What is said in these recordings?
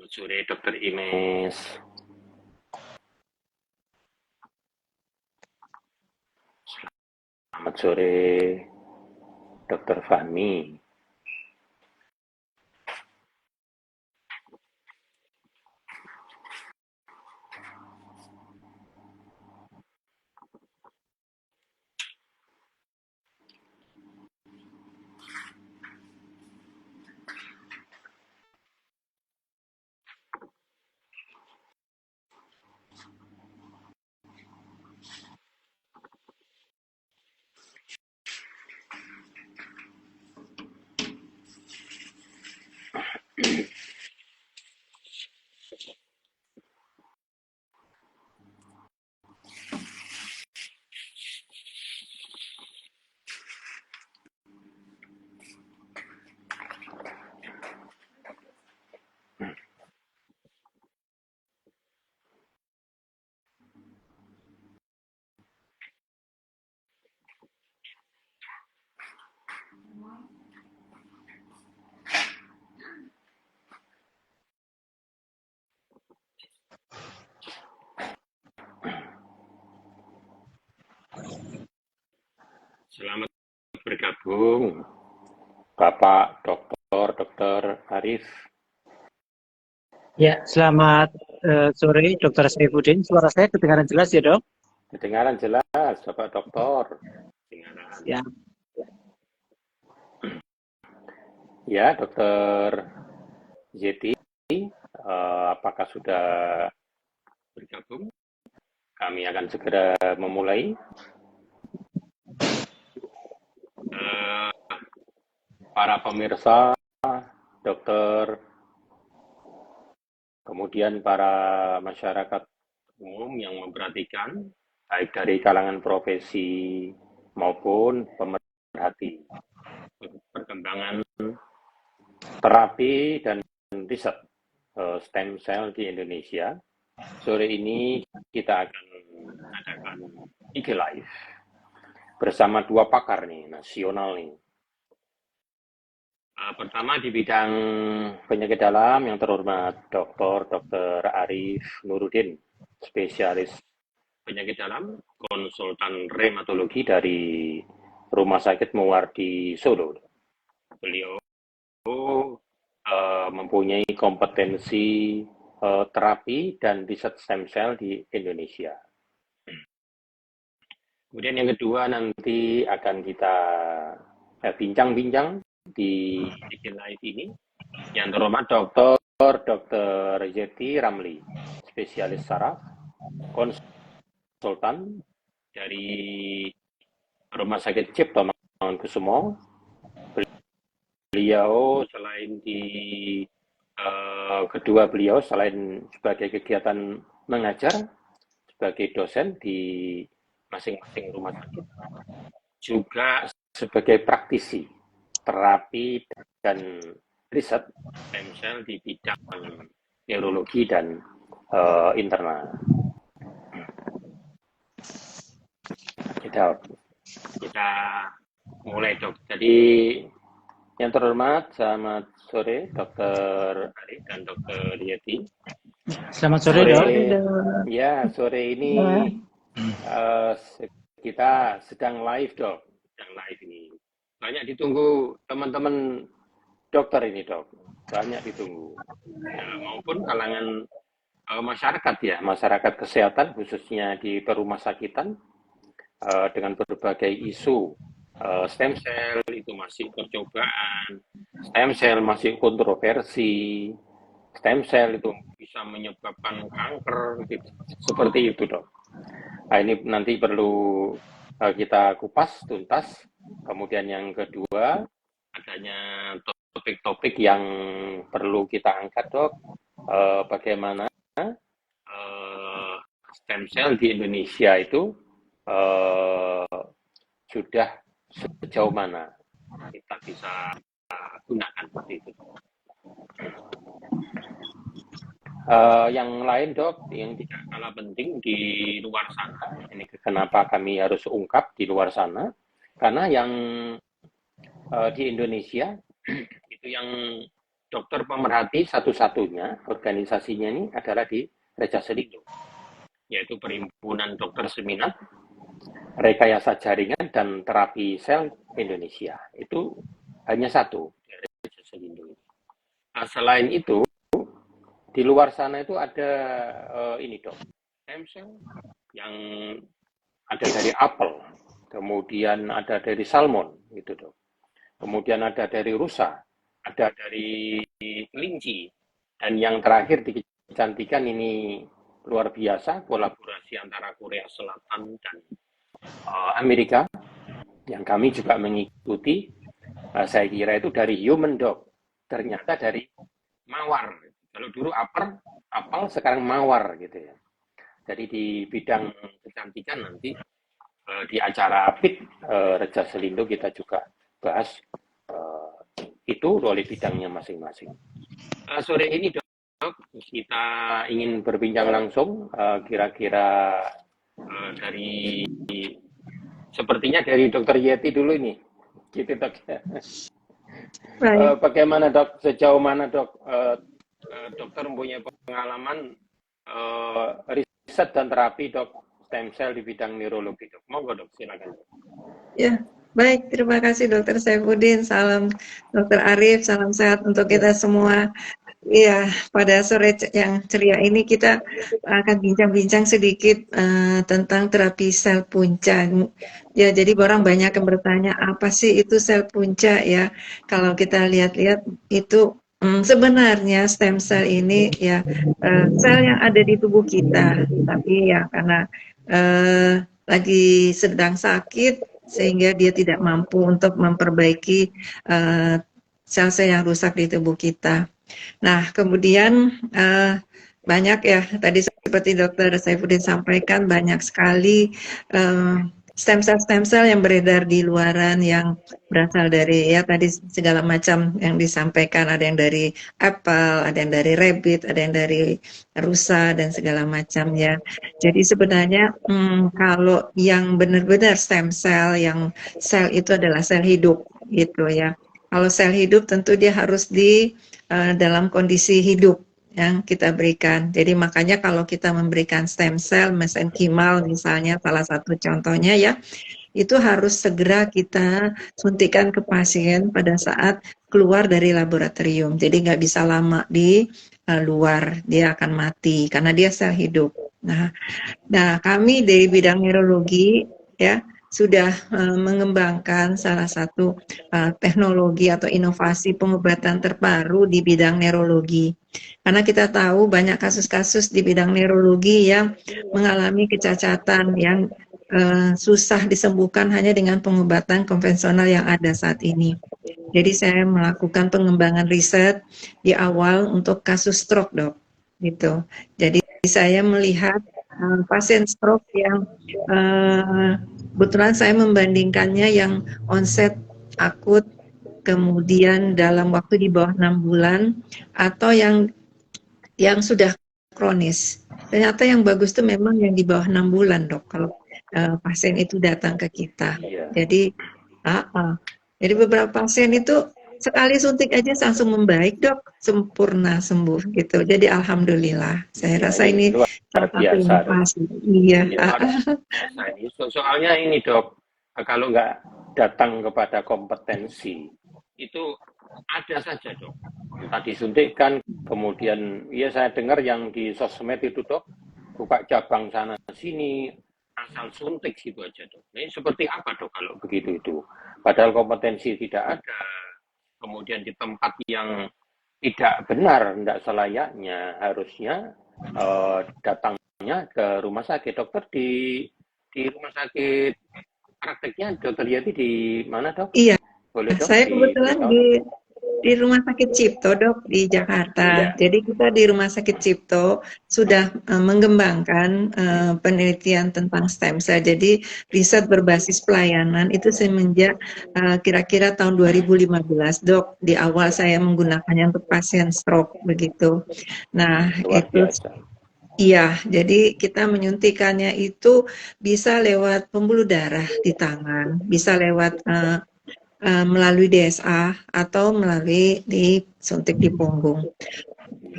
Sore Dokter Ines. Selamat sore Dokter Fani. Selamat bergabung Bapak Dokter Arif. Ya, selamat sore Dokter Saifuddin. Suara saya kedengaran jelas ya, Dok? Kedengaran jelas Bapak Dokter. Ya. Ya, Dokter Yeti, apakah sudah bergabung? Kami akan segera memulai. Para pemirsa, dokter, kemudian para masyarakat umum yang memperhatikan, baik dari kalangan profesi maupun pemerhati perkembangan terapi dan riset stem cell di Indonesia. Sore ini kita akan mengadakan IG Live bersama dua pakar nih, nasional nih. Pertama di bidang penyakit dalam yang terhormat Dr. Arif Nuruddin, spesialis penyakit dalam, konsultan reumatologi dari Rumah Sakit Muwardi Solo. Beliau mempunyai kompetensi terapi dan riset stem cell di Indonesia. Kemudian yang kedua nanti akan kita bincang-bincang di live ini yang terhormat Dr. Yeti Ramli, spesialis saraf, konsultan dari Rumah Sakit Cipto Mangunkusumo. Beliau selain di kedua beliau selain sebagai kegiatan mengajar sebagai dosen di masing-masing rumah sakit, juga sebagai praktisi terapi dan riset stem cell di bidang neurologi dan internal. Kita mulai, Dok. Jadi yang terhormat, selamat sore Dr. Ari dan Dr. Yeti. Selamat sore, Dok. Ya, sore ini kita sedang live, Dok. Sedang live ini. Banyak ditunggu teman-teman dokter ini, Dok. Banyak ditunggu. Ya, maupun kalangan masyarakat ya, masyarakat kesehatan khususnya di perumahsakitan dengan berbagai isu. Stem cell itu masih percobaan, stem cell masih kontroversi, stem cell itu bisa menyebabkan kanker, gitu. Seperti itu, Dok. Nah, ini nanti perlu kita kupas tuntas. Kemudian yang kedua, adanya topik-topik yang perlu kita angkat, Dok. Bagaimana stem cell di Indonesia itu sudah sejauh mana kita bisa gunakan seperti itu. Yang lain, Dok, yang tidak kalah penting di luar sana, ini kenapa kami harus ungkap di luar sana, karena yang di Indonesia itu yang dokter pemerhati satu-satunya organisasinya ini adalah di Reja Selindo, yaitu Perhimpunan Dokter Seminat, Rekayasa Jaringan dan Terapi Sel Indonesia. Itu hanya satu di Reja Selindo. Nah, selain itu, di luar sana itu ada ini dok, stem cell yang ada dari apel, kemudian ada dari salmon, gitu dok. Kemudian ada dari rusa, ada dari kelinci, dan yang terakhir di kecantikan ini luar biasa, kolaborasi antara Korea Selatan dan Amerika, yang kami juga mengikuti. Saya kira itu dari human dog, ternyata dari mawar. Kalau dulu apel, sekarang mawar gitu ya. Jadi di bidang kecantikan nanti di acara APID Reja Selindo kita juga bahas itu oleh bidangnya masing-masing. Sore ini dok, kita ingin berbincang langsung kira-kira dari sepertinya dari Dokter Yeti dulu ini, gitu dok. Bagaimana dok? Sejauh mana dok? Dokter mempunyai pengalaman riset dan terapi dok stem cell di bidang neurologi dok. Monggo dok, silakan. Ya, baik. Terima kasih Dokter Saifuddin. Salam Dokter Arif. Salam sehat untuk kita semua. Iya, pada sore yang ceria ini kita akan bincang-bincang sedikit tentang terapi sel punca. Ya, jadi orang banyak yang bertanya apa sih itu sel punca ya? Kalau kita lihat-lihat itu sebenarnya stem cell ini ya sel yang ada di tubuh kita, tapi ya karena lagi sedang sakit sehingga dia tidak mampu untuk memperbaiki sel-sel yang rusak di tubuh kita. Nah, kemudian banyak ya, tadi seperti Dokter Saifuddin sampaikan, banyak sekali stem cell yang beredar di luaran yang berasal dari ya tadi segala macam yang disampaikan, ada yang dari apel, ada yang dari rabbit, ada yang dari rusa dan segala macam ya. Jadi sebenarnya kalau yang benar-benar stem cell, yang sel itu adalah sel hidup gitu ya. Kalau sel hidup tentu dia harus di dalam kondisi hidup yang kita berikan. Jadi makanya kalau kita memberikan stem cell, mesenkimal misalnya salah satu contohnya ya, itu harus segera kita suntikan ke pasien pada saat keluar dari laboratorium. Jadi nggak bisa lama di luar, dia akan mati karena dia sel hidup. Nah kami dari bidang neurologi ya sudah mengembangkan salah satu teknologi atau inovasi pengobatan terbaru di bidang neurologi. Karena kita tahu banyak kasus-kasus di bidang neurologi yang mengalami kecacatan yang susah disembuhkan hanya dengan pengobatan konvensional yang ada saat ini. Jadi saya melakukan pengembangan riset di awal untuk kasus stroke dok, gitu. Jadi saya melihat pasien stroke yang kebetulan saya membandingkannya yang onset akut, kemudian dalam waktu di bawah 6 bulan, atau yang sudah kronis. Ternyata yang bagus itu memang yang di bawah 6 bulan dok, kalau pasien itu datang ke kita. Jadi beberapa pasien itu sekali suntik aja langsung membaik dok, sempurna sembuh gitu. Jadi alhamdulillah, saya rasa ini luar biasa. Iya. Soalnya ini dok, kalau nggak datang kepada kompetensi itu ada saja dok. Tadi suntikan, kemudian ya saya dengar yang di sosmed itu dok, buka cabang sana sini, asal suntik gitu aja dok. Ini seperti apa dok kalau begitu itu? Padahal kompetensi tidak ada. Kemudian di tempat yang tidak benar, tidak selayaknya, harusnya datangnya ke rumah sakit. Dokter di rumah sakit prakteknya Dokter Yati di mana dok? Iya, boleh dok? Saya kebetulan di Rumah Sakit Cipto dok di Jakarta. Jadi kita di Rumah Sakit Cipto sudah mengembangkan penelitian tentang stem cell. Jadi riset berbasis pelayanan itu semenjak kira-kira tahun 2015 dok. Di awal saya menggunakannya untuk pasien stroke begitu. Nah itu. Iya, jadi kita menyuntikannya itu bisa lewat pembuluh darah di tangan, bisa lewat melalui DSA atau melalui disuntik di punggung.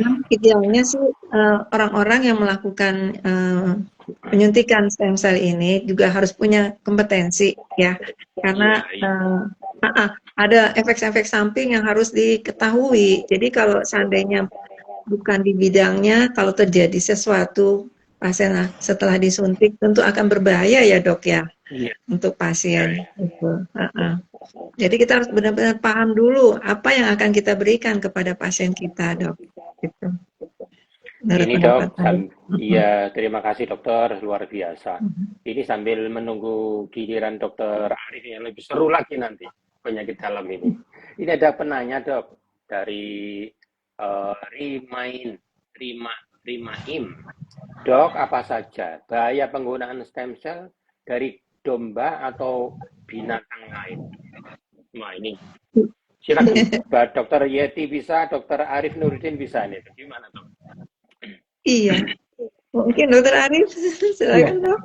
Nah, idealnya sih orang-orang yang melakukan penyuntikan stem cell ini juga harus punya kompetensi ya, karena ada efek-efek samping yang harus diketahui. Jadi kalau seandainya bukan di bidangnya, kalau terjadi sesuatu pasien setelah disuntik tentu akan berbahaya ya dok ya, untuk pasien. Jadi kita harus benar-benar paham dulu apa yang akan kita berikan kepada pasien kita dok. Gitu. Ini dok, iya terima kasih dokter, luar biasa. Ini sambil menunggu giliran dokter Arif yang lebih seru lagi nanti penyakit dalam ini. Ini ada penanya dok dari Rimaim. Dok, apa saja bahaya penggunaan stem cell dari domba atau binatang lain? Nah ini silakan Mbak Dokter Yeti bisa, Dokter Arif Nuruddin bisa nih. Gimana dok? Iya, mungkin Dokter Arif silakan dok.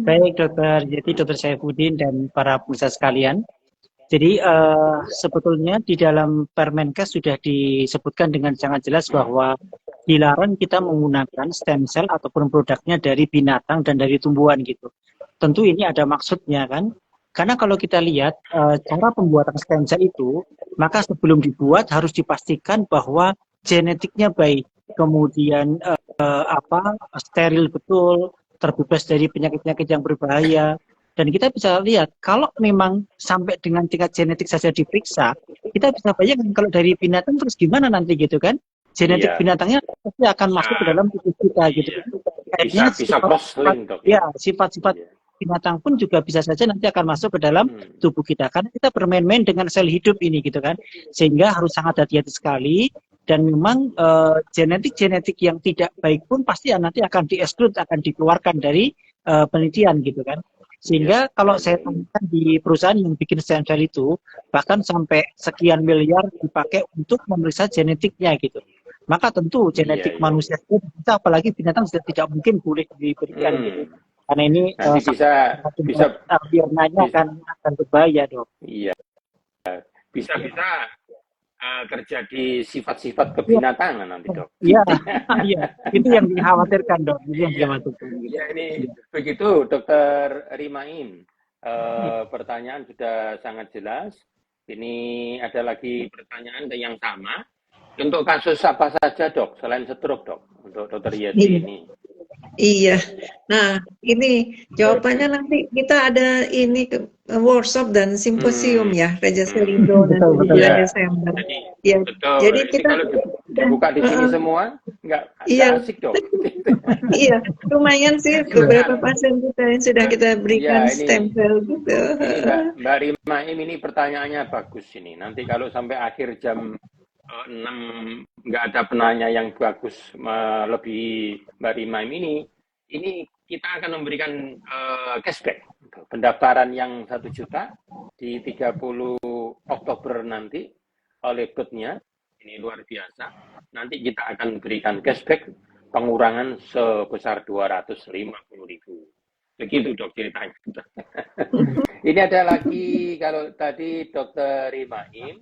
Baik Dokter Yeti, Dokter Saifuddin dan para pemirsa sekalian. Jadi sebetulnya di dalam Permenkes sudah disebutkan dengan sangat jelas bahwa dilarang kita menggunakan stem cell ataupun produknya dari binatang dan dari tumbuhan gitu. Tentu ini ada maksudnya kan. Karena kalau kita lihat cara pembuatan stem cell itu, maka sebelum dibuat harus dipastikan bahwa genetiknya baik, kemudian steril betul, terbebas dari penyakit-penyakit yang berbahaya. Dan kita bisa lihat, kalau memang sampai dengan tingkat genetik saja diperiksa, kita bisa bayangkan kalau dari binatang terus gimana nanti gitu kan? Genetik binatangnya pasti akan masuk ke dalam tubuh kita gitu. Bisa cross-link dok. Ya, sifat-sifat binatang pun juga bisa saja nanti akan masuk ke dalam tubuh kita. Karena kita bermain-main dengan sel hidup ini gitu kan. Sehingga harus sangat hati-hati sekali. Dan memang genetik-genetik yang tidak baik pun pasti nanti akan di-exclude, akan dikeluarkan dari penelitian gitu kan. Sehingga kalau saya temukan di perusahaan yang bikin stem cell itu, bahkan sampai sekian miliar dipakai untuk memeriksa genetiknya gitu. Maka tentu genetik manusia itu bisa, apalagi binatang sudah tidak mungkin boleh diberikan gitu. Karena ini bisa akan berbahaya dok. Iya, bisa terjadi sifat-sifat kebinatangan nanti dok. Iya, itu yang dikhawatirkan dok. Itu yang dikhawatirkan. Ya ini begitu Dokter Rimaim. Pertanyaan sudah sangat jelas. Ini ada lagi pertanyaan yang sama. Untuk kasus apa saja dok selain stroke dok untuk Dokter Yeti ini? Iya, nah ini jawabannya nanti kita ada ini workshop dan simposium ya, Raja Selindo nanti di bulan Desember. Jadi kita kalau dibuka di sini semua nggak asik dong. Iya, lumayan sih beberapa pasien kita yang sudah kita berikan stem cell gitu. Ini Mbak Rimaim ini pertanyaannya bagus ini. Nanti kalau sampai akhir jam 6 nggak ada penanya yang bagus melebihi Mbak Rimaim ini kita akan memberikan cashback pendaftaran yang 1 juta di 30 Oktober nanti oleh botnya. Ini luar biasa. Nanti kita akan berikan cashback pengurangan sebesar 250.000. Begitu dok ceritanya. Ini ada lagi kalau tadi Dokter Rimaim,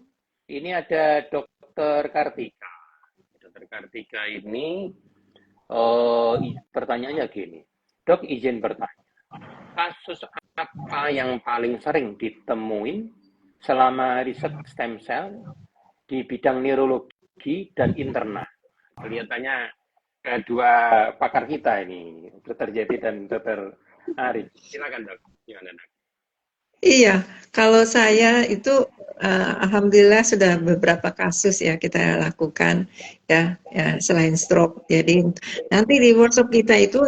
ini ada Dokter Kartika. Dokter Kartika ini pertanyaannya gini, dok izin bertanya, kasus apa yang paling sering ditemuin selama riset stem cell di bidang neurologi dan internal? Kelihatannya dua pakar kita ini, Dokter Yeti dan Dokter Arif. Silakan dok. Gimana dok? Iya, kalau saya itu alhamdulillah sudah beberapa kasus ya kita lakukan ya selain stroke. Jadi nanti di workshop kita itu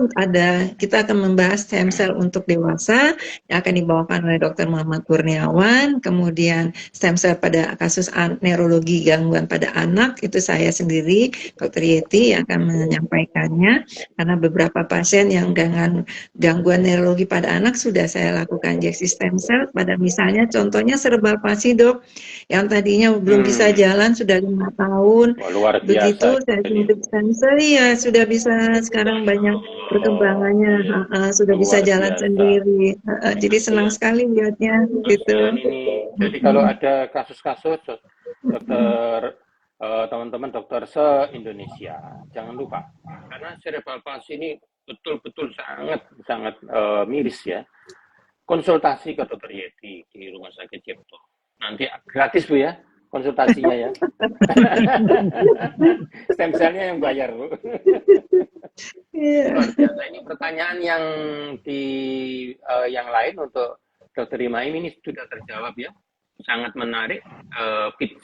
kita akan membahas stem cell untuk dewasa yang akan dibawakan oleh Dr. Muhammad Kurniawan, kemudian stem cell pada kasus neurologi gangguan pada anak itu saya sendiri Dr. Yeti yang akan menyampaikannya karena beberapa pasien yang dengan gangguan neurologi pada anak sudah saya lakukan injeksi stem cell pada misalnya contohnya cerebral palsy dok yang tadinya belum bisa jalan sudah 5 tahun. Luar biasa. Begitu saya suntik stem cell ya sudah bisa sekarang banyak perkembangannya sudah bisa jalan sendiri. Jadi senang sekali lihatnya gitu. Ini Jadi kalau ada kasus-kasus dokter teman-teman dokter se-Indonesia, jangan lupa karena cerebral palsy ini betul-betul sangat miris ya. Konsultasi ke dokter Yeti di Rumah Sakit Cipto. Nanti gratis Bu ya konsultasinya ya. Stem cell-nya yang bayar Bu. Luar biasa. Ini pertanyaan yang yang lain untuk Dokter Imaim ini sudah terjawab ya. Sangat menarik.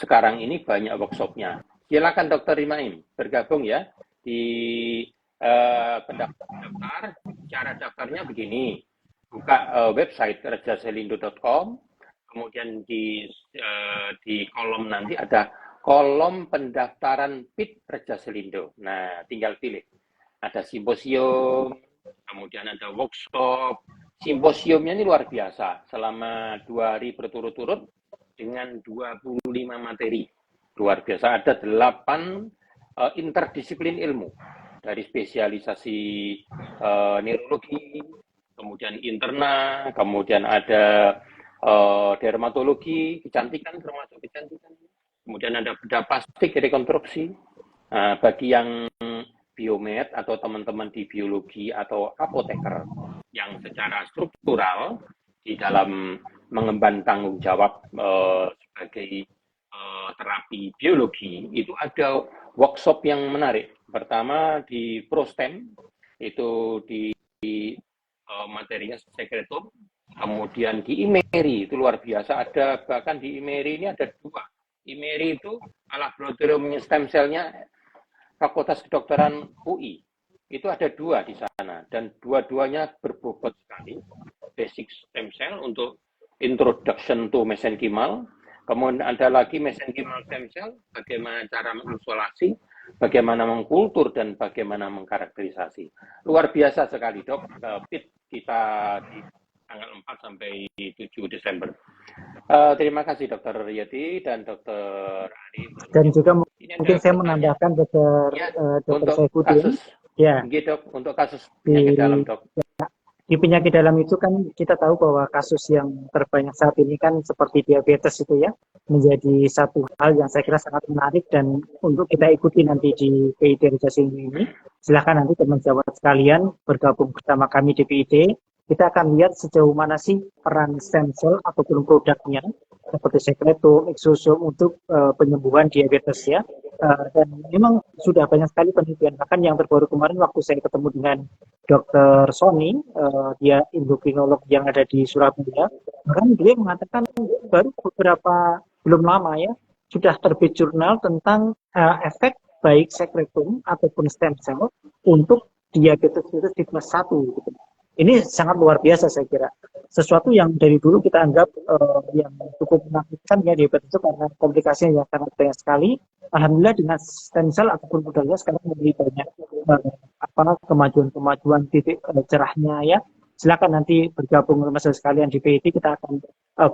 Sekarang ini banyak workshopnya. Silakan Dokter Imaim bergabung ya di pendaftar. Cara daftarnya begini. Buka website rajaselindo.com, kemudian di kolom nanti ada kolom pendaftaran PIT Raja Selindo. Nah, tinggal pilih. Ada simposium, kemudian ada workshop. Simposiumnya ini luar biasa, selama 2 hari berturut-turut dengan 25 materi. Luar biasa, ada 8 interdisiplin ilmu, dari spesialisasi neurologi, kemudian interna, kemudian ada dermatologi, kecantikan termasuk kecantikan, kemudian ada bedah plastik rekonstruksi. Bagi yang biomed atau teman-teman di biologi atau apoteker yang secara struktural di dalam mengemban tanggung jawab sebagai terapi biologi, itu ada workshop yang menarik. Pertama di ProStem, itu di materinya sekretum, kemudian di IMERI itu luar biasa, ada bahkan di IMERI ini ada 2. IMERI itu laboratorium stem cell-nya Fakultas Kedokteran UI, itu ada 2 di sana dan dua-duanya berbobot sekali. Basic stem cell untuk introduction to mesenchymal, kemudian ada lagi mesenchymal stem cell, bagaimana cara mengisolasi, bagaimana mengkultur dan bagaimana mengkarakterisasi. Luar biasa sekali Dok, PIT kita di tanggal 4 sampai 7 Desember. Terima kasih Dokter Yeti dan Dokter Ari. Dan juga mungkin saya menambahkan Dokter ya, Dokter untuk Saifuddin. kasus, Ya. Dok, untuk kasus penyakit dalam Dok. Di penyakit dalam itu kan kita tahu bahwa kasus yang terbanyak saat ini kan seperti diabetes itu ya, menjadi satu hal yang saya kira sangat menarik dan untuk kita ikuti nanti di PIT Raja Selindo ini. Silakan nanti teman sejawat sekalian bergabung bersama kami di PIT. Kita akan lihat sejauh mana sih peran stem cell ataupun produknya seperti sekretum, exosome untuk penyembuhan diabetes ya. Dan memang sudah banyak sekali penelitian, bahkan yang terbaru kemarin waktu saya ketemu dengan Dr. Sony, dia endokrinolog yang ada di Surabaya, bahkan dia mengatakan baru belum lama ya, sudah terbit jurnal tentang efek baik sekretum ataupun stem cell untuk diabetes tipe 1 gitu. Ini sangat luar biasa saya kira. Sesuatu yang dari dulu kita anggap yang cukup menakutkan ya diabetes itu karena komplikasinya yang sangat banyak sekali. Alhamdulillah dengan stem cell ataupun modalnya sekarang lebih banyak kemajuan-kemajuan titik cerahnya ya. Silakan nanti bergabung teman-teman sekalian di PIT, kita akan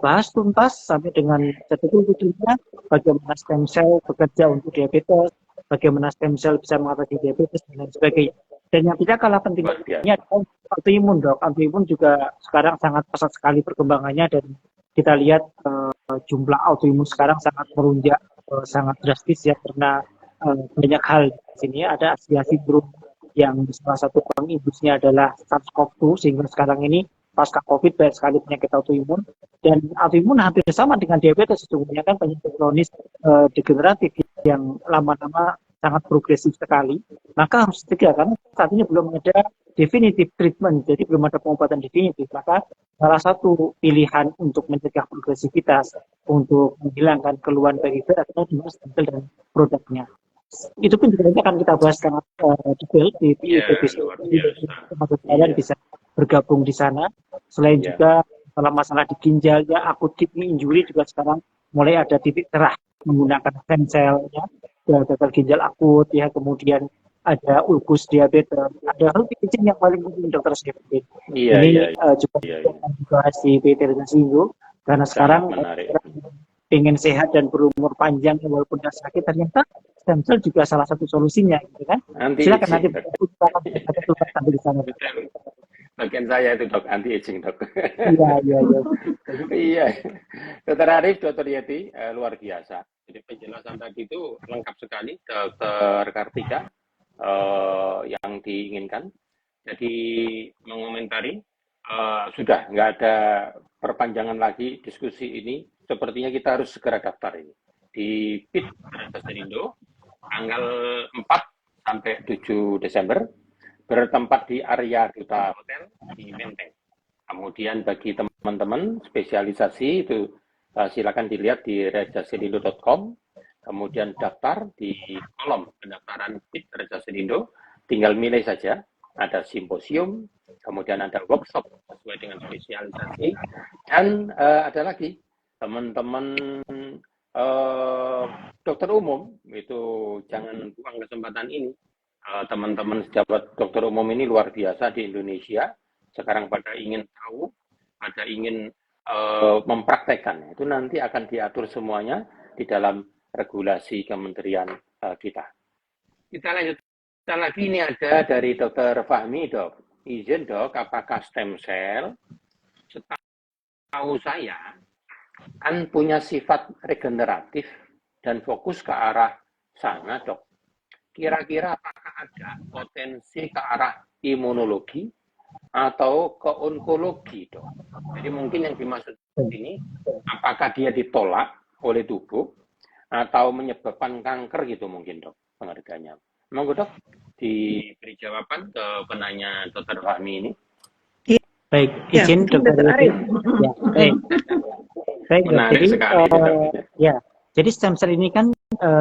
bahas tuntas sampai dengan detil-detilnya bagaimana stem cell bekerja untuk diabetes, bagaimana stem cell bisa mengatasi diabetes dan lain sebagainya. Dan yang tidak kalah pentingnya adalah autoimun Dok. Autoimun juga sekarang sangat pesat sekali perkembangannya dan kita lihat jumlah autoimun sekarang sangat melonjak, sangat drastis ya karena banyak hal di sini. Ada Asia sindrom yang salah satu pengindusnya adalah SARS-CoV-2 sehingga sekarang ini pasca COVID banyak sekali penyakit autoimun dan autoimun hampir sama dengan diabetes sesungguhnya kan penyakit kronis degeneratif yang lama-lama sangat progresif sekali, maka harus dicegah karena saat ini belum ada definitive treatment, jadi belum ada pengobatan definitif. Maka salah satu pilihan untuk mencegah progresivitas, untuk menghilangkan keluhan behavior adalah dengan stem cell dan produknya. Itu pun juga akan kita bahas sangat detail di episode ini. Kalian bisa bergabung di sana. Selain juga masalah di ginjal ya, akut kidney injury juga sekarang mulai ada titik cerah menggunakan stem cell ya. Gagal ginjal akut ya, kemudian ada ulkus diabetes, ada hal kecil yang paling penting Dokter Saifuddin. Ini juga akan dibahas di PIT Raja Selindo karena sekarang pengen sehat dan berumur panjang walaupun tidak sakit, ternyata stem cell juga salah satu solusinya gitu kan. Silakan nanti sampai di sana. Bagian saya itu Dok, anti aging Dok. Iya. Iya. Dokter Arif, Dokter Yeti, luar biasa. Jadi penjelasan tadi itu lengkap sekali, Dokter Kartika, yang diinginkan. Jadi mengomentari, sudah nggak ada perpanjangan lagi diskusi ini. Sepertinya kita harus segera daftar ini di PIT Rajasarindo tanggal 4 sampai 7 Desember, bertempat di Arya Duta Hotel di Menteng. Kemudian bagi teman-teman spesialisasi itu silakan dilihat di rajasarindo.com, kemudian daftar di kolom pendaftaran PIT Rajasarindo, tinggal milih saja, ada simposium, kemudian ada workshop sesuai dengan spesialisasi, dan ada lagi teman-teman dokter umum, itu jangan buang kesempatan ini. Teman-teman sejawat dokter umum ini luar biasa di Indonesia, sekarang pada ingin tahu, pada ingin mempraktekkan, itu nanti akan diatur semuanya di dalam regulasi kementerian kita. Kita lanjutkan lagi, ini ada dari Dokter Fahmi, Dok. Izin Dok, apakah stem cell, setahu saya, kan punya sifat regeneratif dan fokus ke arah sana, Dok. Kira-kira apakah ada potensi ke arah imunologi atau ke onkologi, Dok? Jadi mungkin yang dimaksud ini, apakah dia ditolak oleh tubuh atau menyebabkan kanker gitu mungkin, Dok, pengertiannya. Monggo, Dok, diberi jawaban ke penanya Dr. Fahmi ini. Baik, izin Dr. Arif. Ya, baik. Baik, menarik jadi, sekali. Ya, jadi stem cell ini kan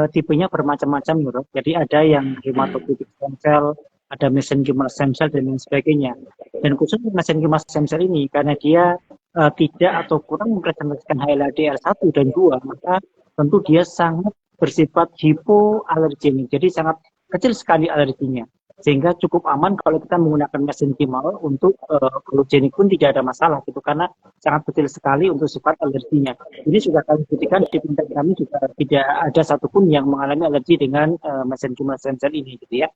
tipenya bermacam-macam, Dok. Jadi ada yang hematopoietic stem cell, ada mesenchymal stem cell dan lain sebagainya. Dan khusus mesenchymal stem cell ini karena dia tidak atau kurang mempresentasikan HLA-DR 1 dan 2, maka tentu dia sangat bersifat hipoalergenik. Jadi sangat kecil sekali alerginya. Sehingga cukup aman kalau kita menggunakan mesenchymal untuk allogenik pun tidak ada masalah gitu, karena sangat kecil sekali untuk sifat alerginya. Ini sudah kami buktikan di tim kami juga tidak ada satupun yang mengalami alergi dengan mesenchymal stem cell ini gitu ya.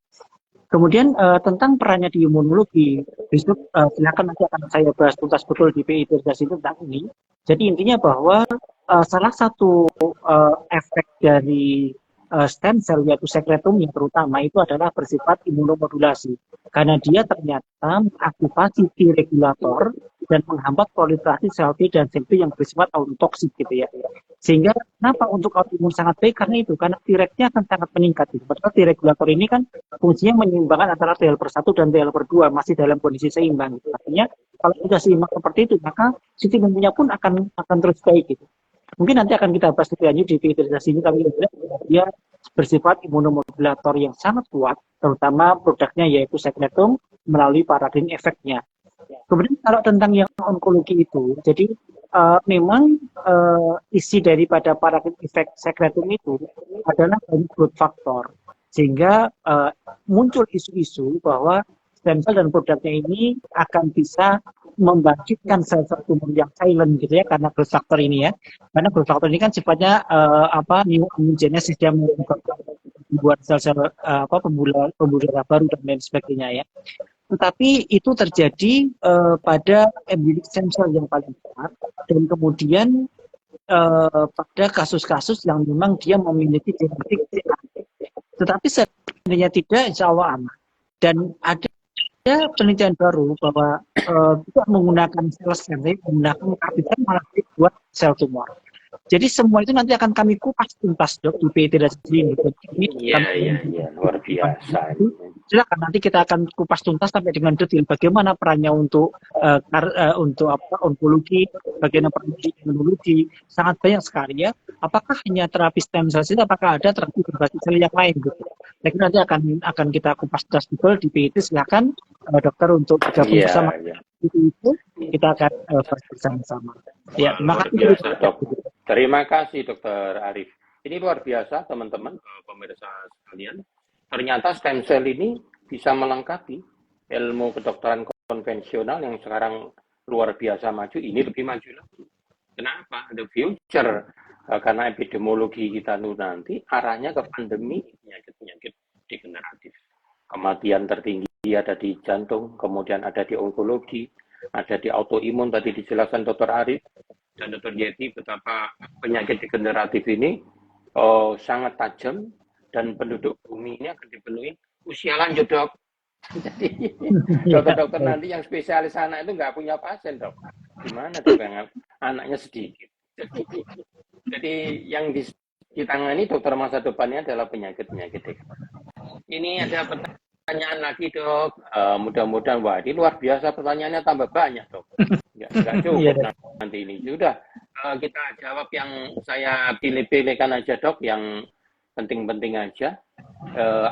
Kemudian tentang perannya di imunologi, besok silakan nanti akan saya bahas tuntas betul di PIT tentang ini. Jadi intinya bahwa salah satu efek dari stem cell yaitu sekretumnya terutama itu adalah bersifat imunomodulasi karena dia ternyata mengaktifasi T regulator dan menghambat proliferasi sel T dan sel T yang bersifat autotoksik gitu ya. Sehingga kenapa untuk autoimun sangat baik karena itu, karena T-regnya akan sangat meningkat. Padahal T regulator ini kan fungsinya menyeimbangkan antara TL/1 dan TL/2 masih dalam kondisi seimbang. Gitu. Artinya kalau sudah seimbang seperti itu maka sistem imunnya pun akan terus baik gitu. Mungkin nanti akan kita bahas lebih lanjut di filterisasi ini, tapi dia bersifat imunomodulator yang sangat kuat, terutama produknya yaitu sekretum melalui paradigm efeknya. Kemudian kalau tentang yang onkologi itu, jadi memang isi daripada paradigm efek sekretum itu adalah banyak growth factor, sehingga muncul isu-isu bahwa stem cell dan produknya ini akan bisa membangkitkan sel-sel tumor yang silent gitu ya karena growth factor ini ya. Karena growth factor ini kan sifatnya new immunogenesis, dia membuat sel-sel pembuluh darah baru dan lain sebagainya ya. Tetapi itu terjadi pada embryonic stem cell yang paling besar dan kemudian pada kasus-kasus yang memang dia memiliki genetik CA. Tetapi sebenarnya tidak, insya Allah aman. Dan ada penelitian baru bahwa kita menggunakan sel menggunakan karbitan malah buat sel tumor. Jadi semua itu nanti akan kami kupas tuntas, Dok, di PIT dan ini. Iya, luar biasa. Silakan nanti kita akan kupas tuntas sampai dengan detail bagaimana perannya untuk onkologi, bagaimana perannya di imunologi, sangat banyak sekali ya. Apakah hanya terapi stem cell saja, apakah ada terapi berbasis sel yang lain gitu. Saya kira nanti akan kita kupas tuntas betul di PIT. Silakan dokter untuk bergabung bersama itu kita akan bahas bersama-sama. Ya, terima kasih. Terima kasih Dokter Arif. Ini luar biasa teman-teman pemirsa sekalian. Ternyata stem cell ini bisa melengkapi ilmu kedokteran konvensional yang sekarang luar biasa maju. Ini lebih maju lagi. Kenapa? The future. Karena epidemiologi kita nanti arahnya ke pandemi penyakit-penyakit degeneratif. Kematian tertinggi ada di jantung, kemudian ada di onkologi, ada di autoimun, tadi dijelaskan Dr. Arif. dan Dr. Yeti betapa penyakit degeneratif ini sangat tajam dan penduduk bumi ini akan dipenuhi usia lanjut, Dok. Jadi dokter-dokter nanti yang spesialis anak itu nggak punya pasien, Dok. Gimana, Dok, yang anaknya sedikit. Jadi yang ditangani dokter masa depannya adalah penyakit-penyakit. Ini ada pertanyaan lagi, Dok. Mudah-mudahan, wah ini luar biasa, pertanyaannya tambah banyak, Dok. Nggak cukup nanti ini. Sudah, kita jawab yang saya pilih-pilihkan aja, Dok, yang penting-penting aja.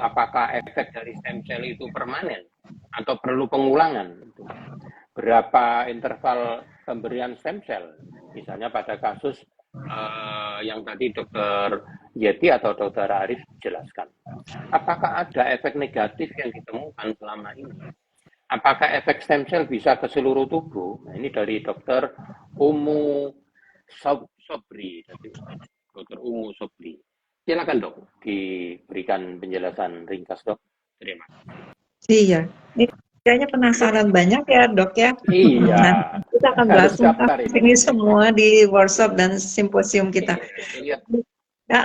Apakah efek dari stem cell itu permanen atau perlu pengulangan? Berapa interval pemberian stem cell? Misalnya pada kasus yang tadi Dr. Yeti atau Dr. Arif jelaskan. Apakah ada efek negatif yang ditemukan selama ini? Apakah efek stem cell bisa ke seluruh tubuh? Nah, ini dari Dr. Umu Sobri. Dr. Umu Sobri. Silakan, Dok, diberikan penjelasan ringkas, Dok. Terima kasih. Iya, ini kayaknya penasaran banyak ya, Dok ya. Iya. Nah, kita akan bahas ini semua di workshop dan simposium kita. Iya. Ya,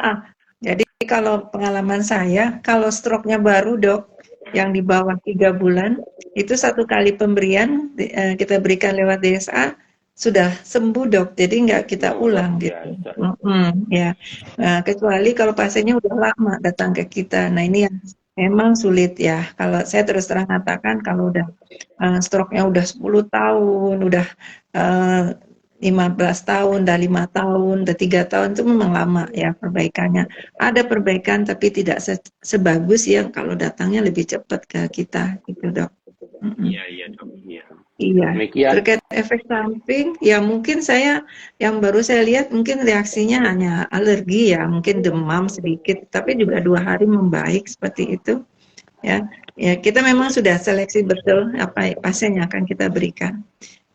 jadi kalau pengalaman saya, kalau stroke-nya baru, Dok, yang di bawah 3 bulan, itu 1 kali pemberian kita berikan lewat DSA, sudah sembuh, Dok, jadi nggak kita ulang gitu. Ya, nah, kecuali kalau pasiennya udah lama datang ke kita. Nah, ini yang memang sulit ya. Kalau saya terus terang katakan, kalau udah stroke-nya udah 10 tahun, udah 15 tahun, udah 5 tahun, udah 3 tahun, itu memang lama ya perbaikannya. Ada perbaikan tapi tidak sebagus yang kalau datangnya lebih cepat ke kita, gitu, Dok. Iya, Dok. Iya. Terkait efek samping, ya mungkin saya yang baru saya lihat mungkin reaksinya hanya alergi ya, mungkin demam sedikit, tapi juga 2 hari membaik seperti itu. Ya, kita memang sudah seleksi betul apa pasien yang akan kita berikan.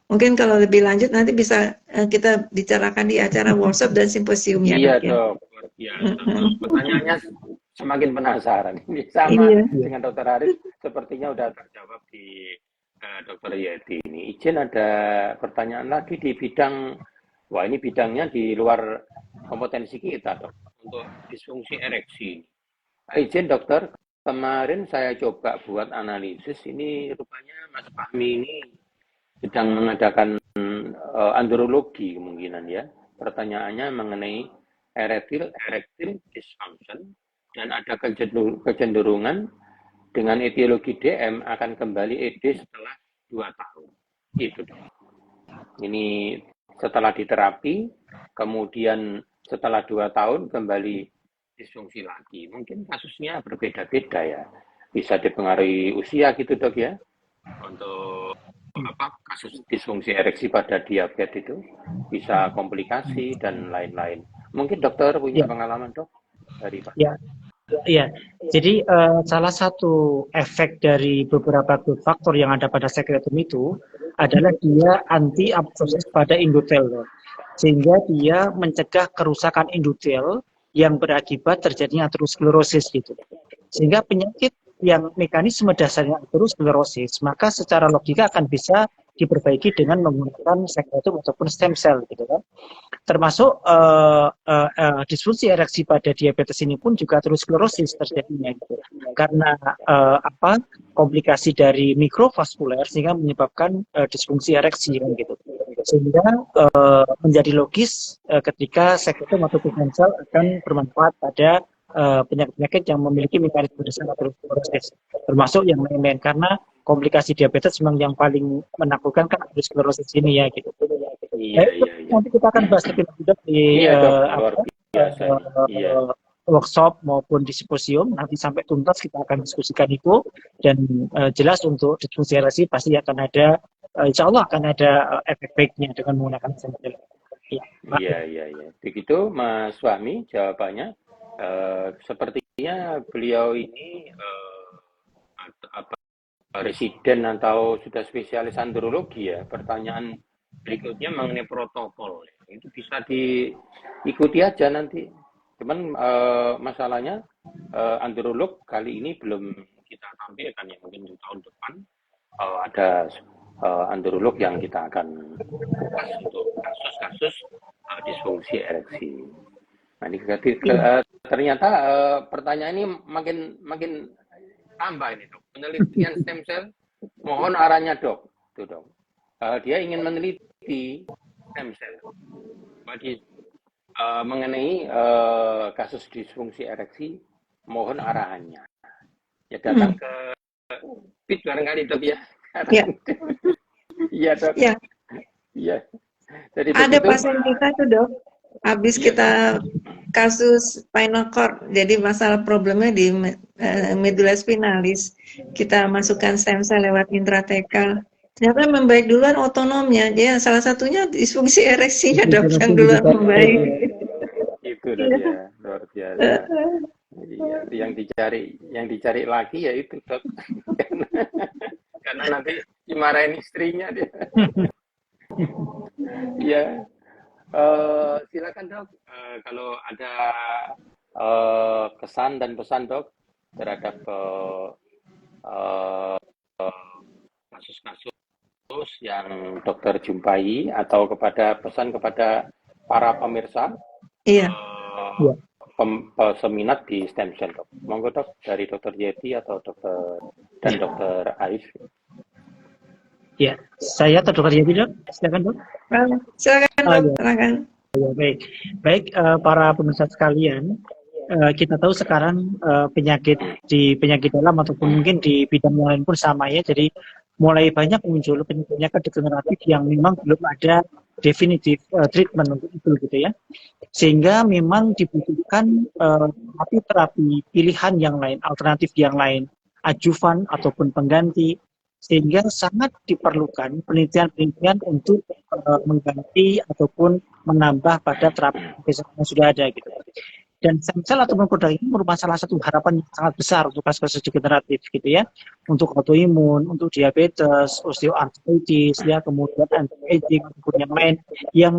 Mungkin kalau lebih lanjut nanti bisa kita bicarakan di acara workshop dan simposiumnya. Iya, Dok. Ya, pertanyaannya semakin penasaran. Ini sama dengan Dr. Arif, sepertinya udah terjawab di Dr. Yeti ini. Izin ada pertanyaan lagi di bidang, wah ini bidangnya di luar kompetensi kita, Dok, untuk disfungsi ereksi. Izin, Dokter, kemarin saya coba buat analisis, ini rupanya Mas Fahmi ini sedang mengadakan andrologi kemungkinan ya. Pertanyaannya mengenai erectile dysfunction dan ada kecenderungan dengan etiologi DM akan kembali ED setelah 2 tahun. Itu, Dok. Ini setelah diterapi, kemudian setelah 2 tahun kembali disfungsi lagi. Mungkin kasusnya berbeda-beda ya. Bisa dipengaruhi usia gitu, Dok ya. Untuk kasus disfungsi ereksi pada diabetes itu bisa komplikasi dan lain-lain. Mungkin dokter punya pengalaman, Dok, dari Pak. Iya, jadi salah satu efek dari beberapa faktor yang ada pada sekretum itu adalah dia anti absorpsi pada endotel, sehingga dia mencegah kerusakan endotel yang berakibat terjadinya aterosklerosis gitu. Sehingga penyakit yang mekanisme dasarnya aterosklerosis, maka secara logika akan bisa diperbaiki dengan menggunakan sekretum ataupun stem cell gitu kan. Termasuk disfungsi ereksi pada diabetes ini pun juga aterosklerosis terjadinya gitu. Karena komplikasi dari mikrovaskuler sehingga menyebabkan disfungsi ereksi kan gitu. Sehingga menjadi logis ketika sekretum atau stem cell akan bermanfaat pada penyakit-penyakit yang memiliki mekanisme dasar aterosklerosis, termasuk yang lain-lain, karena komplikasi diabetes memang yang paling menakutkan kan aterosklerosis ini ya gitu. Iya. Nanti kita akan bahas lebih lanjut di workshop maupun di simposium. Nanti sampai tuntas kita akan diskusikan itu, dan jelas untuk disfungsi ereksi pasti akan ada, insya Allah akan ada efek baiknya dengan menggunakan stem cell. Iya. Begitu Mas Fahmi jawabannya. Sepertinya beliau ini residen atau sudah spesialis andrologi ya. Pertanyaan berikutnya mengenai protokol, itu bisa diikuti aja nanti. Cuman masalahnya androlog kali ini belum kita tampilkan ya, mungkin di tahun depan ada androlog yang kita akan kupas untuk kasus-kasus disfungsi ereksi. Nah, ini ternyata pertanyaan ini makin tambah ini dok. Penelitian stem cell, mohon arahnya dok. Tuh dok. Dia ingin meneliti stem cell mengenai kasus disfungsi ereksi, mohon arahannya. Ya datang ke PIT barangkali dok ya. Ya. Iya dok. Ya. Iya. Jadi ada begitu, pasien kita tuh dok, habis kita kasus spinal cord, jadi masalah problemnya di medulla spinalis, kita masukkan stem cell lewat intratekal. Ternyata membaik duluan otonomnya, ya salah satunya disfungsi ereksinya dok yang duluan membaik. Itu dok ya, luar biasa. Iya, yang dicari lagi ya itu dok. Karena nanti dimarahin istrinya dia. Iya. Silakan dok, kalau ada kesan dan pesan dok terhadap kasus-kasus yang dokter jumpai atau pesan kepada para pemirsa. Iya. Seminat di stem cell dok. Monggo dok, dari dokter Yeti atau dokter Arif. Ya, saya atau dokter Yeti dok, silakan dok. Silakan dok, silakan. Ya, baik para pemirsa sekalian, kita tahu sekarang penyakit dalam ataupun mungkin di bidang yang lain pun sama ya. Jadi mulai banyak muncul penyakit degeneratif yang memang belum ada definitif treatment untuk itu gitu ya. Sehingga memang dibutuhkan terapi pilihan yang lain, alternatif yang lain, adjuvan ataupun pengganti, sehingga sangat diperlukan penelitian-penelitian untuk mengganti ataupun menambah pada terapi yang sudah ada gitu. Dan stem cell ataupun produk ini merupakan salah satu harapan yang sangat besar untuk kasus-kasus degeneratif gitu ya, untuk autoimun, untuk diabetes, osteoartritis ya, kemudian anti-aging ataupun yang lain yang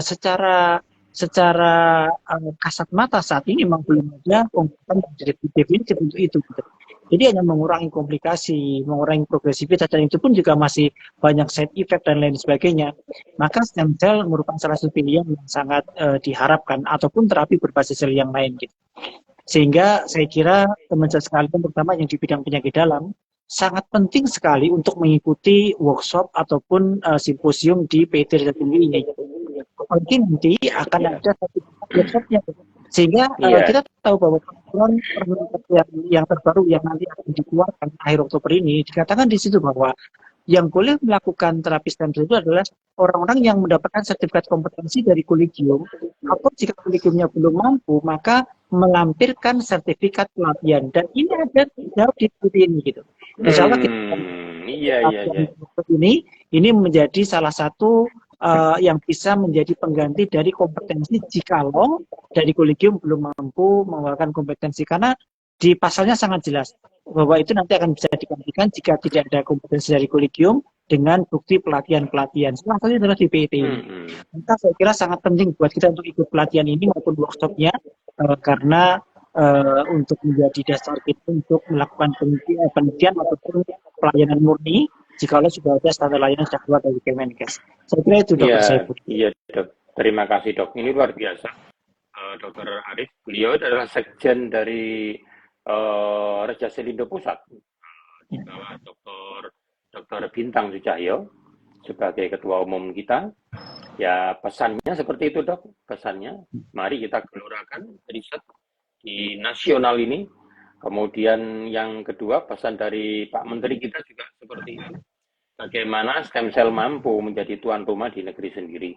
secara kasat mata saat ini memang belum ada pengobatan definitif untuk itu gitu. Jadi hanya mengurangi komplikasi, mengurangi progresivitas, dan itu pun juga masih banyak side effect dan lain sebagainya. Maka stem cell merupakan salah satu pilihan yang sangat diharapkan, ataupun terapi berbasis sel yang lain gitu. Sehingga saya kira teman-teman sekalian, terutama yang di bidang penyakit dalam, sangat penting sekali untuk mengikuti workshop ataupun simposium di PT ini. Mungkin nanti akan ada satu workshopnya, sehingga kita tahu bahwa peraturan yang terbaru yang nanti akan dikeluarkan akhir Oktober ini, dikatakan di situ bahwa yang boleh melakukan terapi stem cell itu adalah orang-orang yang mendapatkan sertifikat kompetensi dari kolegium, atau jika kolegiumnya belum mampu, maka melampirkan sertifikat pelatihan. Dan ini ada jauh di ini gitu. Insya Allah ini menjadi salah satu yang bisa menjadi pengganti dari kompetensi jikalau dari kolegium belum mampu mengeluarkan kompetensi, karena di pasalnya sangat jelas bahwa itu nanti akan bisa digantikan jika tidak ada kompetensi dari kolegium dengan bukti pelatihan-pelatihan. Salah satunya adalah di PET ini. Maka saya kira sangat penting buat kita untuk ikut pelatihan ini maupun workshopnya, karena untuk menjadi dasar kita untuk melakukan penelitian ataupun pelayanan murni jikalau sudah ada standar layanan sudah keluar dari Kemenkes. Saya kira itu dokter Saiful. Iya dok, terima kasih dok. Ini luar biasa. Dokter Arif, beliau adalah sekjen dari Reja Selindo Pusat, di bawah Dokter Bintang Sujahyo sebagai ketua umum kita. Ya pesannya seperti itu dok, pesannya. Mari kita gelurakan riset di nasional ini. Kemudian yang kedua, pesan dari Pak Menteri kita juga seperti itu. Bagaimana stem cell mampu menjadi tuan rumah di negeri sendiri.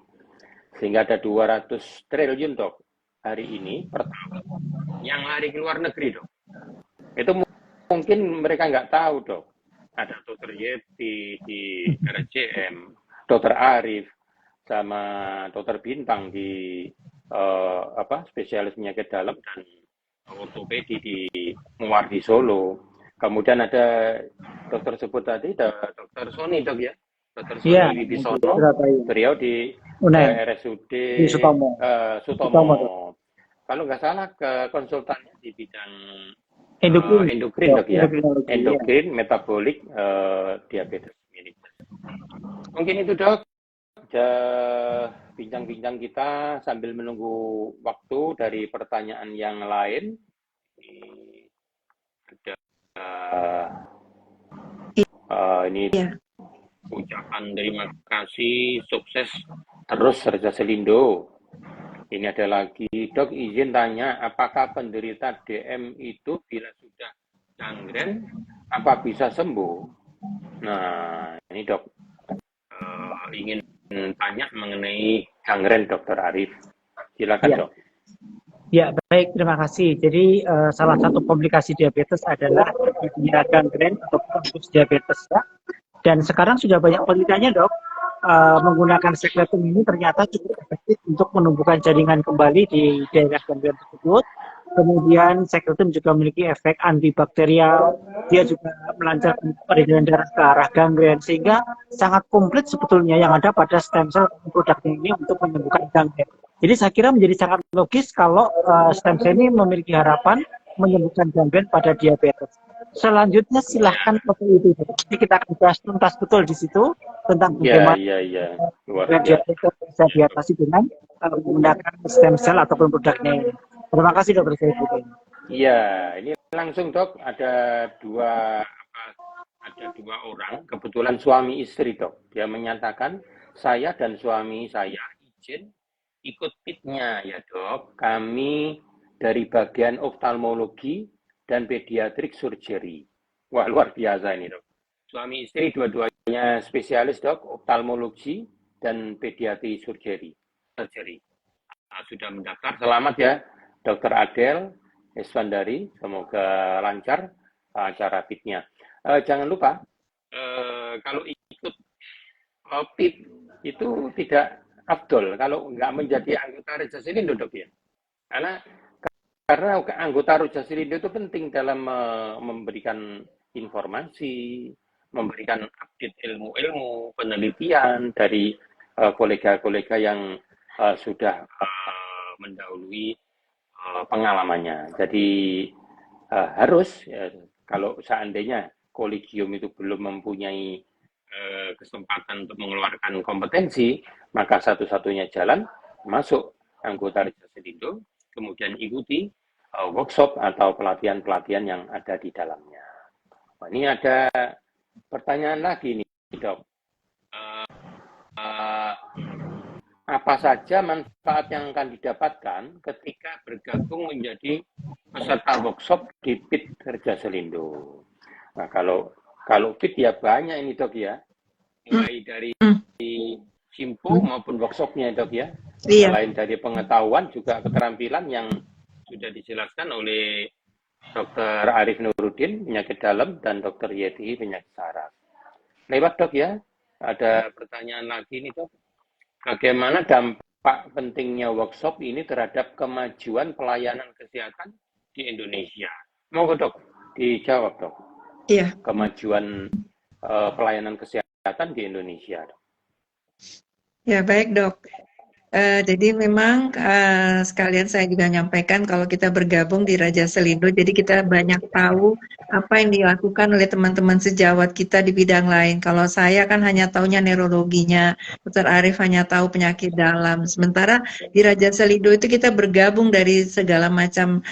Sehingga ada 200 triliun dok hari ini per tahun yang lari ke luar negeri dok. Itu mungkin mereka nggak tahu dok. Ada dokter Yeti di RCM, dokter Arif, sama dokter Bintang di spesialis penyakit dalam dan ortopedi di Muwardi Solo. Kemudian ada dokter sebut tadi, dokter Sony dok ya, dokter Sony Wibisono, beliau di RSUD Sutomo. Kalau nggak salah ke konsultannya di bidang endokrin dok ya, endokrin, metabolik, diabetes mellitus. Mungkin itu dok, bincang-bincang kita sambil menunggu waktu dari pertanyaan yang lain. Ini ucapan terima kasih, sukses terus Raja Selindo. Ini ada lagi, dok izin tanya, apakah penderita DM itu bila sudah gangren, apa bisa sembuh? Nah, ini dok ingin tanya mengenai gangren, Dokter Arif. Silakan Ya. dok. Ya, baik, terima kasih. Jadi salah satu komplikasi diabetes adalah terjadinya gangren atau lupus diabetes ya. Dan sekarang sudah banyak penelitiannya dok, menggunakan sekretum ini ternyata cukup efektif untuk menumbuhkan jaringan kembali di daerah gangren tersebut. Kemudian sekretum juga memiliki efek antibakterial, dia juga melancarkan peredaran darah ke arah gangren, sehingga sangat komplit sebetulnya yang ada pada stem cell produknya ini untuk menyembuhkan gangren. Jadi saya kira menjadi sangat logis kalau stem cell ini memiliki harapan menyembuhkan gangren pada diabetes. Selanjutnya silahkan foto itu. Jadi kita akan bahas tuntas betul di situ tentang bagaimana diabetes bisa diatasi dengan menggunakan stem cell ataupun produknya ini. Terima kasih dokter Saifuddin. Iya, ini langsung dok ada dua orang, kebetulan suami istri dok. Dia menyatakan saya dan suami saya izin ikut pitnya ya dok. Kami dari bagian oftalmologi dan pediatrik surgery. Wah, luar biasa ini dok. Suami istri dua-duanya spesialis dok, oftalmologi dan pediatri surgery. Nah, sudah mendaftar, selamat ya Dr. Adel Eswandari, semoga lancar acara pitnya. Jangan lupa, kalau ikut pit itu tidak afdol kalau nggak menjadi anggota Raja Selindo dok ya. Karena anggota Raja Selindo itu penting dalam memberikan informasi, memberikan update ilmu-ilmu, penelitian dari kolega-kolega yang sudah mendahului pengalamannya. Jadi harus kalau seandainya kolegium itu belum mempunyai kesempatan untuk mengeluarkan kompetensi, maka satu-satunya jalan masuk anggota Raja Selindo, kemudian ikuti workshop atau pelatihan-pelatihan yang ada di dalamnya. Nah, ini ada pertanyaan lagi nih, dok. Apa saja manfaat yang akan didapatkan ketika bergabung menjadi peserta workshop di PIT Raja Selindo? Nah, kalau PIT ya banyak ini dok ya, mulai dari simpo maupun workshopnya dok ya. Iya. Selain dari pengetahuan juga keterampilan yang sudah dijelaskan oleh Dr. Arif Nuruddin penyakit dalam dan Dr. Yeti penyakit saraf. Lewat dok ya, ada pertanyaan lagi nih dok. Bagaimana dampak pentingnya workshop ini terhadap kemajuan pelayanan kesehatan di Indonesia? Monggo dok, dijawab dok. Iya. Kemajuan pelayanan kesehatan di Indonesia. Dok. Ya baik dok. Jadi memang sekalian saya juga nyampaikan kalau kita bergabung di Raja Selindo, jadi kita banyak tahu apa yang dilakukan oleh teman-teman sejawat kita di bidang lain. Kalau saya kan hanya taunya neurologinya, Dr. Arif hanya tahu penyakit dalam. Sementara di Raja Selindo itu kita bergabung dari segala macam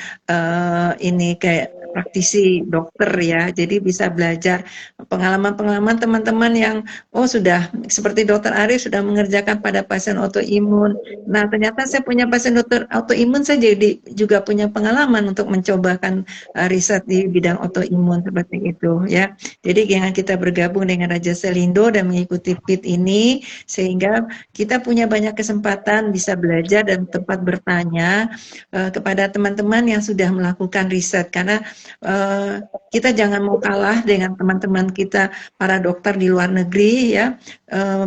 ini kayak praktisi dokter ya, jadi bisa belajar pengalaman-pengalaman teman-teman yang sudah seperti Dr. Arif sudah mengerjakan pada pasien autoimun. Nah, ternyata saya punya pasien dokter autoimun, saya jadi juga punya pengalaman untuk mencobakan riset di bidang autoimun seperti itu ya. Jadi jangan kita bergabung dengan Raja Selindo dan mengikuti PIT ini sehingga kita punya banyak kesempatan bisa belajar dan tempat bertanya kepada teman-teman yang sudah melakukan riset, karena kita jangan mau kalah dengan teman-teman kita para dokter di luar negeri ya,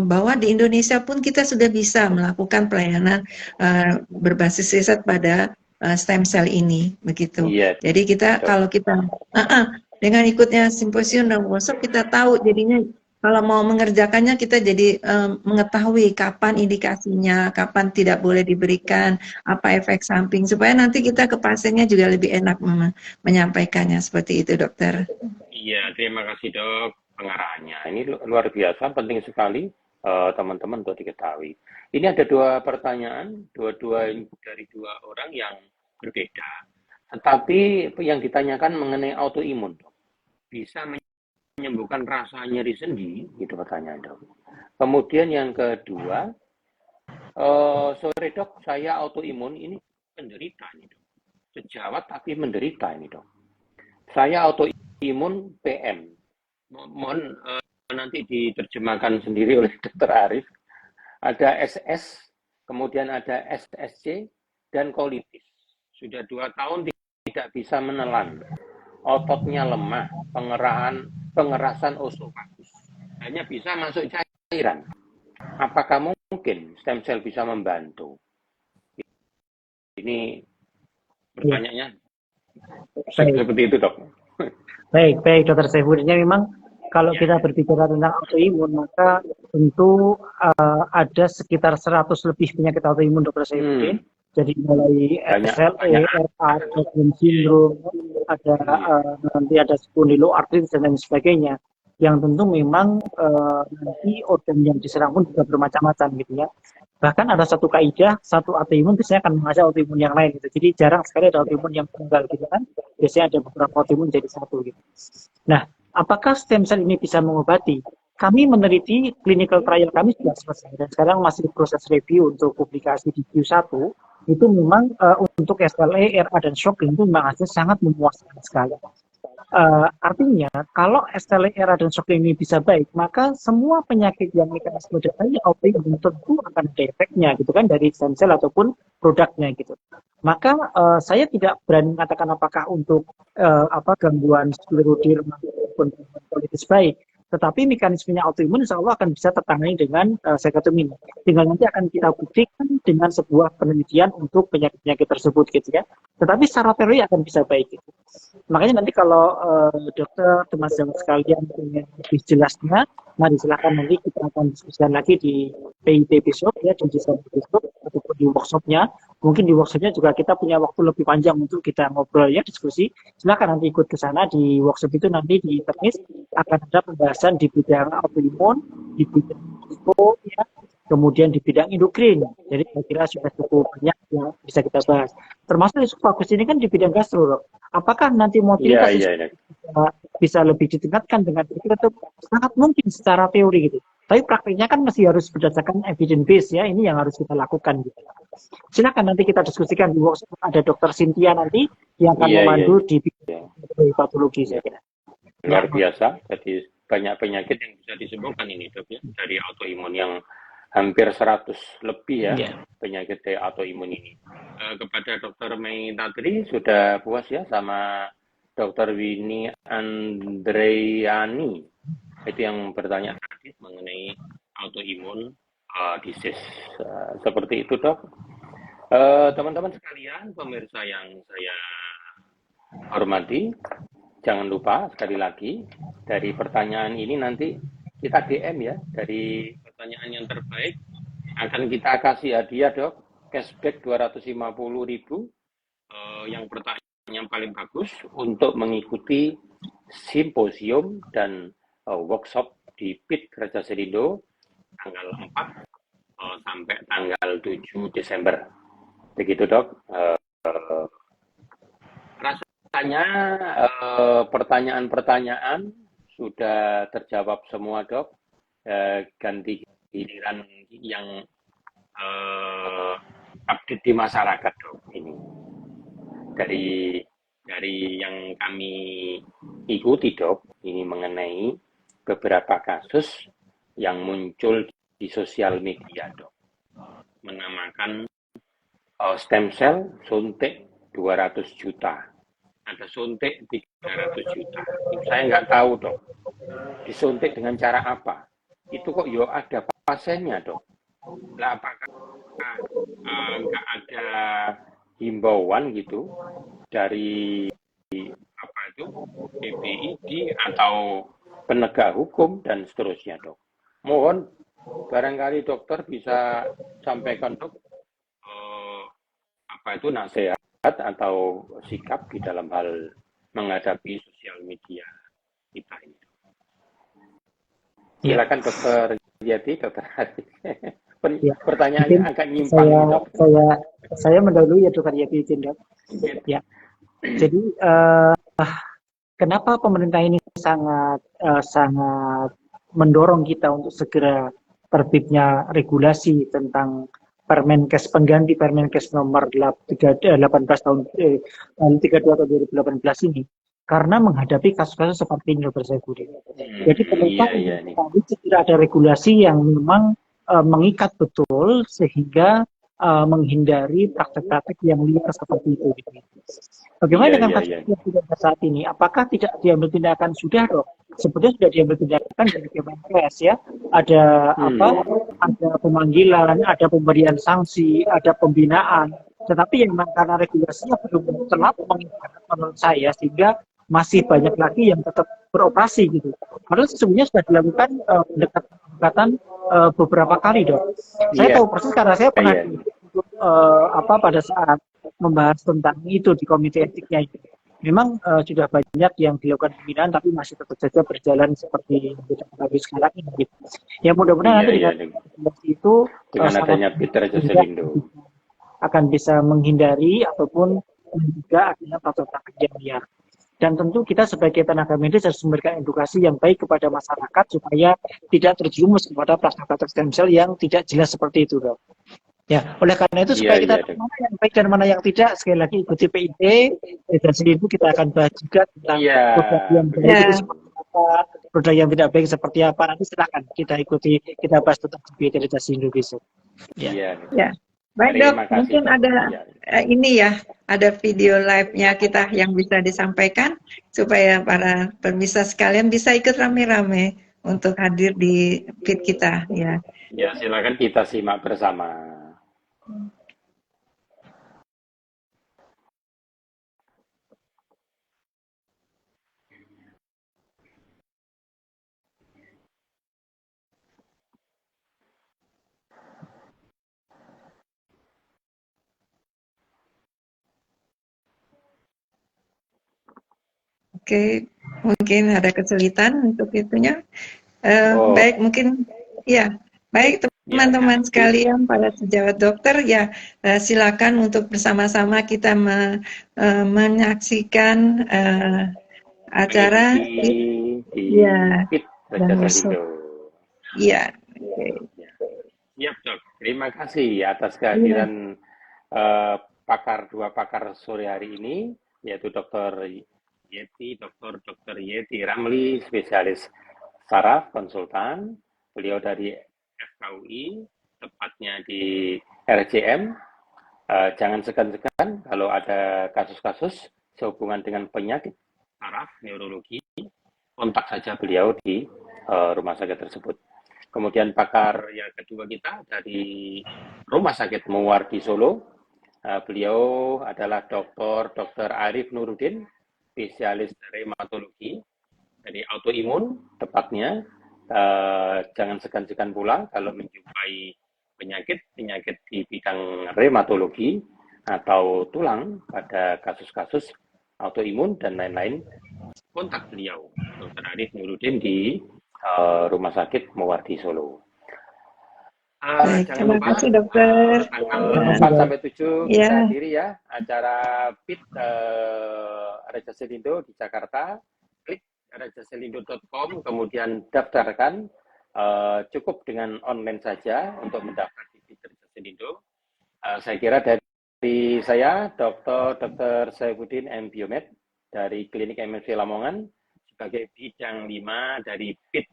bahwa di Indonesia pun kita sudah bisa melakukan pelayanan berbasis riset pada stem cell ini begitu. Iya. Jadi kita kalau kita dengan ikutnya simposium dan workshop kita tahu jadinya kalau mau mengerjakannya kita jadi mengetahui kapan indikasinya, kapan tidak boleh diberikan, apa efek samping, supaya nanti kita ke pasiennya juga lebih enak menyampaikannya seperti itu dokter. Iya, terima kasih dok. pengarahannya. Ini luar biasa, penting sekali teman-teman untuk diketahui. Ini ada dua pertanyaan, dua-dua dari dua orang yang berbeda. Tetapi yang ditanyakan mengenai autoimun, bisa menyembuhkan rasa nyeri sendi, gitu pertanyaan dok. Kemudian yang kedua, sore dok, saya autoimun ini penderita nih dok. Sejawat tapi menderita ini dok. Saya autoimun PM. Mohon nanti diterjemahkan sendiri oleh Dr. Arif. Ada SS, kemudian ada SSC, dan kolitis. Sudah 2 tahun tidak bisa menelan. Ototnya lemah, pengerasan osofagus. Hanya bisa masuk cairan. Apakah mungkin stem cell bisa membantu? Ini pertanyaannya seperti itu dok. Baik Dokter Saifuddin. Memang kalau kita berbicara tentang autoimun, maka tentu ada sekitar 100 lebih penyakit autoimun Dokter Saifuddin. Jadi mulai SLE, RA, Sjogren syndrome, ada nanti ada spondyloartritis dan lain sebagainya. Yang tentu memang nanti organ yang diserang pun juga bermacam-macam gitu ya. Bahkan ada satu kaidah, satu autoimun biasanya akan menghasil autoimun yang lain gitu. Jadi jarang sekali ada autoimun yang tunggal gitu kan. Biasanya ada beberapa autoimun jadi satu gitu. Nah, apakah stem cell ini bisa mengobati? Kami meneliti clinical trial kami sudah selesai dan sekarang masih proses review untuk publikasi di Q1. Itu memang untuk SLE, RA dan Sjogren itu memang hasil sangat memuaskan sekali. Artinya kalau SLE, RA dan Sjogren ini bisa baik, maka semua penyakit yang mekanisme dasarnya autoimun tentu akan ada efeknya gitu kan dari stem cell ataupun produknya gitu. Maka saya tidak berani mengatakan apakah untuk gangguan skleroderma maupun kolitis baik. Tetapi mekanismenya autoimun insya Allah akan bisa tertangani dengan sekatomin. Tinggal nanti akan kita buktikan dengan sebuah penelitian untuk penyakit-penyakit tersebut gitu ya. Tetapi secara teori akan bisa baik gitu. Makanya nanti kalau dokter, teman-teman sekalian ingin lebih jelasnya, mari silahkan nanti kita akan diskusikan lagi di PIT besok ya, di desain besok ataupun di workshopnya. Mungkin di workshopnya juga kita punya waktu lebih panjang untuk kita ngobrol ya, diskusi. Silakan nanti ikut ke sana di workshop itu, nanti di teknis akan ada pembahasan di bidang autoimun, di bidang info, ya, kemudian di bidang endokrin. Jadi saya kira sudah cukup banyak yang bisa kita bahas. Termasuk fokus ini kan di bidang gastro. Apakah nanti mobilitas bisa lebih ditingkatkan dengan itu? Sangat mungkin secara teori gitu. Tapi praktiknya kan masih harus berdasarkan evidence base ya. Ini yang harus kita lakukan gitu. Silakan nanti kita diskusikan di workshop. Ada Dr. Cynthia nanti yang akan memandu di bidang patologi saya kira. Luar biasa. Jadi banyak penyakit yang bisa disembuhkan ini dok ya, dari autoimun yang hampir 100 lebih ya penyakit autoimun ini. Kepada Dr. Mei Tadri sudah puas ya sama Dr. Winnie Andreani itu yang bertanya tadi mengenai autoimun disease. Seperti itu dok. Teman-teman sekalian, pemirsa yang saya hormati, jangan lupa sekali lagi dari pertanyaan ini nanti kita DM ya, dari pertanyaan yang terbaik akan kita kasih hadiah dok, cashback 250.000 yang pertanyaan paling bagus untuk mengikuti simposium dan workshop di PIT Raja Selindo tanggal 4 sampai tanggal 7 Desember. Begitu dok. Rasanya pertanyaan-pertanyaan sudah terjawab semua dok. Ganti giliran yang update di masyarakat dok ini. Dari yang kami ikuti dok, ini mengenai beberapa kasus yang muncul di sosial media dok. Menamakan stem cell suntik 200 juta. Ada suntik 300 juta. Saya nggak tahu dok, disuntik dengan cara apa? Itu kok yo ada pasiennya dok. Lah apakah nggak ada himbauan gitu dari apa itu PBID atau penegak hukum dan seterusnya dok? Mohon barangkali dokter bisa sampaikan dok apa itu nasihat atau sikap di dalam hal menghadapi sosial media kita ini. Ya, Silakan Dokter Yeti, Dokter Adi. ya. Pertanyaannya Mungkin agak nyimpang saya ini dok. saya saya mendahului ya Dokter Yati izin, Dok. Ya. Jadi kenapa pemerintah ini sangat mendorong kita untuk segera terbitnya regulasi tentang Permenkes pengganti Permenkes nomor 18 tahun 32 tahun 2018 ini? Karena menghadapi kasus-kasus seperti ini, Dr. Saifuddin. Jadi pemerintah Iya ingin nih. sekali segera ada regulasi yang memang mengikat betul sehingga menghindari praktek-praktek yang liar seperti itu. Bagaimana dengan kasus Iya. yang tidak saat ini? Apakah tidak diambil tindakan? Sudah dong. Sebetulnya sudah diambil tindakan dari Kemenkes ya. Ada apa? Ada pemanggilan, ada pemberian sanksi, ada pembinaan. Tetapi yang memang karena regulasinya belum terlalu mengikat menurut saya sehingga masih banyak lagi yang tetap beroperasi gitu. Padahal sesungguhnya sudah dilakukan pendekatan beberapa kali dong. Saya tahu persis karena saya pernah untuk pada saat membahas tentang itu di komite etiknya itu. Memang sudah banyak yang dilakukan pembinaan tapi masih tetap saja berjalan seperti yang kita ketahui sekarang ini. Gitu. Ya mudah-mudahan nanti dengan itu dengan adanya Peter Joselindo akan bisa menghindari ataupun juga adanya praktek yang liar. Dan tentu kita sebagai tenaga medis harus memberikan edukasi yang baik kepada masyarakat supaya tidak terjerumus kepada praktek-praktek stem cell yang tidak jelas seperti itu, dok. Ya, oleh karena itu supaya kita tahu mana yang baik dan mana yang tidak, sekali lagi ikuti PID dan sendiri kita akan bahas juga tentang produk yang baik itu seperti apa, produk yang tidak baik seperti apa. Nanti silakan kita ikuti, kita bahas tentang PID dan sendiri besok. Ya. Baik dok, mungkin ada ini ya, ada video live-nya kita yang bisa disampaikan supaya para pemirsa sekalian bisa ikut rame-rame untuk hadir di feed kita ya. Ya, silakan kita simak bersama. Oke, mungkin ada kesulitan untuk itunya. Baik, mungkin ya. Baik teman-teman sekalian, para sejawat dokter ya, silakan untuk bersama-sama kita menyaksikan acara ya dan besok. Iya. Siap dok. Terima kasih atas kehadiran dua pakar sore hari ini, yaitu Dokter Yeti, Dokter Yeti Ramli, spesialis saraf konsultan. Beliau dari FKUI, tepatnya di RCM. Jangan segan-segan kalau ada kasus-kasus sehubungan dengan penyakit saraf neurologi, kontak saja beliau di rumah sakit tersebut. Kemudian pakar yang kedua kita dari Rumah Sakit Muwardi Solo. Beliau adalah Dr. Arif Nurudin, spesialis reumatologi dari autoimun, tepatnya. Jangan segan-segan pula kalau menjumpai penyakit di bidang reumatologi atau tulang pada kasus-kasus autoimun dan lain-lain, kontak beliau, Dr. Arif Nurudin di Rumah Sakit Muwardi Solo. Terima kasih dokter. Tanggal 4 sampai 7 kita hadiri ya acara PIT Raja Selindo di Jakarta. Klik rajaselindo.com, kemudian daftarkan. Cukup dengan online saja untuk mendaftar di PIT Raja Selindo. Saya kira dari saya, Dr. Saifuddin M. Biomed dari Klinik MSC Lamongan sebagai bidang 5 dari PIT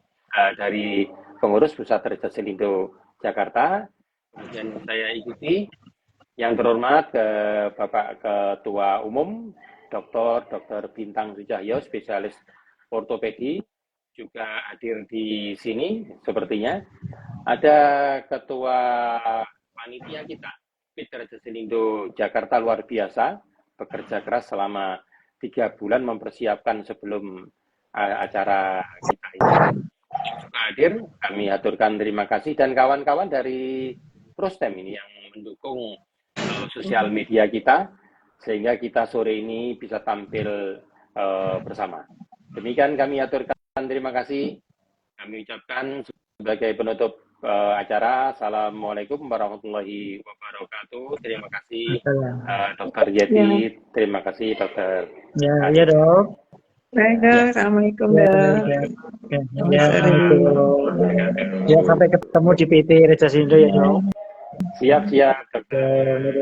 dari pengurus Pusat Raja Selindo Jakarta. Kemudian saya ikuti yang terhormat ke Bapak Ketua Umum Dr. Bintang Sujahyo, spesialis ortopedi, juga hadir di sini sepertinya. Ada Ketua Panitia kita, PIT Raja Selindo Jakarta luar biasa, bekerja keras selama 3 bulan mempersiapkan sebelum acara kita ini. Juga hadir, kami aturkan terima kasih, dan kawan-kawan dari Prostem ini yang mendukung sosial media kita sehingga kita sore ini bisa tampil bersama. Demikian kami aturkan terima kasih. Kami ucapkan sebagai penutup acara, Assalamualaikum warahmatullahi wabarakatuh. Terima kasih Dr. Yeti, terima kasih Dr. Ya, dok. Baik dok, assalamualaikum dok. Ya, assalamualaikum. Ya, sampai ketemu di PT Reja Sindo ya dok. Siap, Dokter.